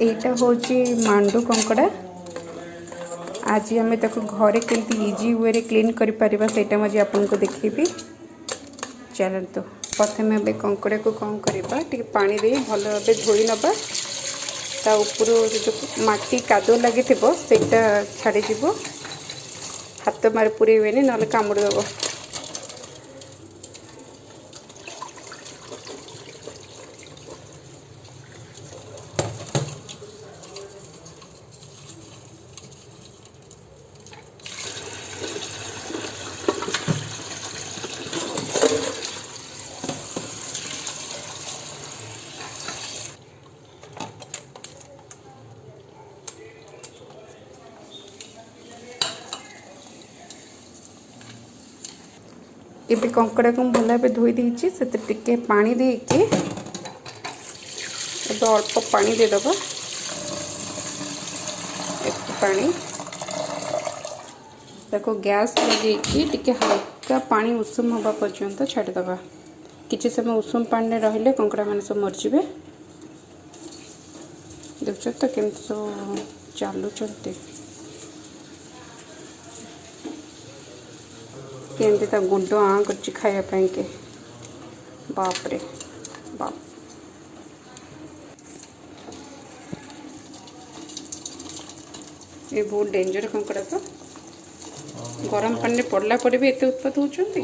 एटा होची मांडू कंकड़ा। आज आम ताको घरे केमती इजी वे रे क्लीन करि परिबा सेटा मजे आपन को देखिबी। चलतो प्रथमे आम कंकड़ा को कौन करबा टिके पानी दे भल भाबे धोई नबा। ता ऊपर जो माटी कादो लगी थिबो सेटा छाड़ी जिवो। हाथ मार पुरेबेनी नले कामुड़ दबो। ये कंकड़ा को भल भाव धोई देती से टिके पानी देके अल्प पानी देदबा। पानी ताको गैस लगे टिके हल्का पानी उषुम हवा पर्यंत छाड़ीदबा। किसी समय उषुम पानी रहिले कंकड़ा मान सब मरजिबे। देख तो केमती सब चलुंट केमती गुंड आँ कर खायापाई के। बाप रे बाप। ये बहुत डेंजर कंकड़ा तो गरम पानी पड़ला पर भी एत उत्पात होती।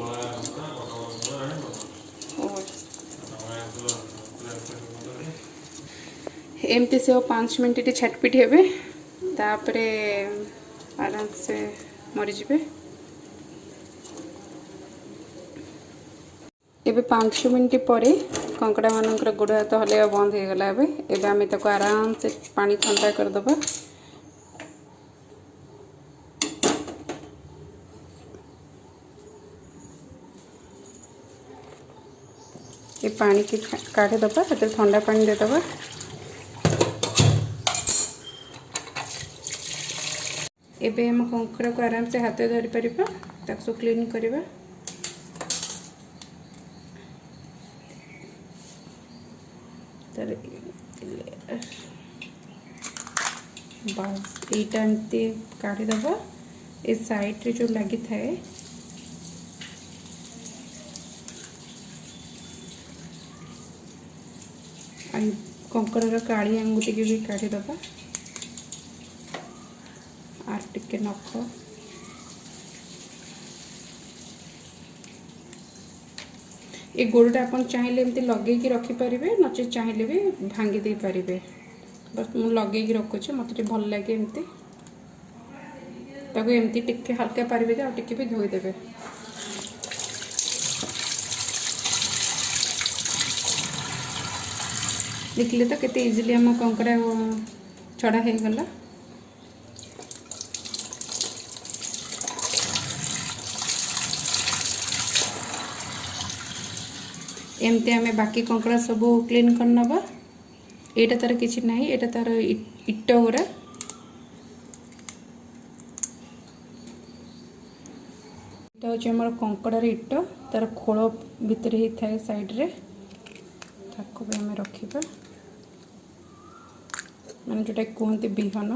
एमती से 5 मिनट छाटपिट हे तापरे आराम से मरीजे। एबे 5 मिनट पर कंकड़ा मानकर गोड़ हाथ हल्ला बंद हो गला। एबे आम ताको आराम से पानी ठंडा करदबा। ये पानी की काढ़ी दबा ठंडा पानी दे दबा। एबे हम कंकड़ा को आराम से हाथ धरी परिबा ताको क्लीन करिबा। बस यहीटा एमती काढ़ी दबा। ए साइड रे जो लगी थाए कंकड़र काली आंगुठी की भी काढ़ी दबा। आर टिके नख ये गोड़टा आप चाहिए एमती लगे रखिपारे नचे चाहिए भी भांगी दे पारे। बस मुझे लगे रखुच्छे मत भल लगे एमती ताको एमती टिके हल्का पारे आ टिके भी धोईदेवे। देखिले तो केते इजिली आम कंकड़ा छड़ा हो गला। एमती आम बाकी कंकड़ा सब क्लीन कर नबा। एटा तार किछि नाही एटा तार इट गुरा एटा होचे हमर कंकड़ार इट तार खोल भितर ही थाए साइड रे ताको भी हमें रखिबा माने जोटा कहते बिहन।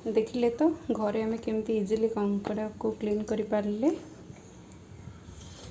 देखिले तो घरे हमें केमती इजिली कंकड़ा को क्लीन करि पारले।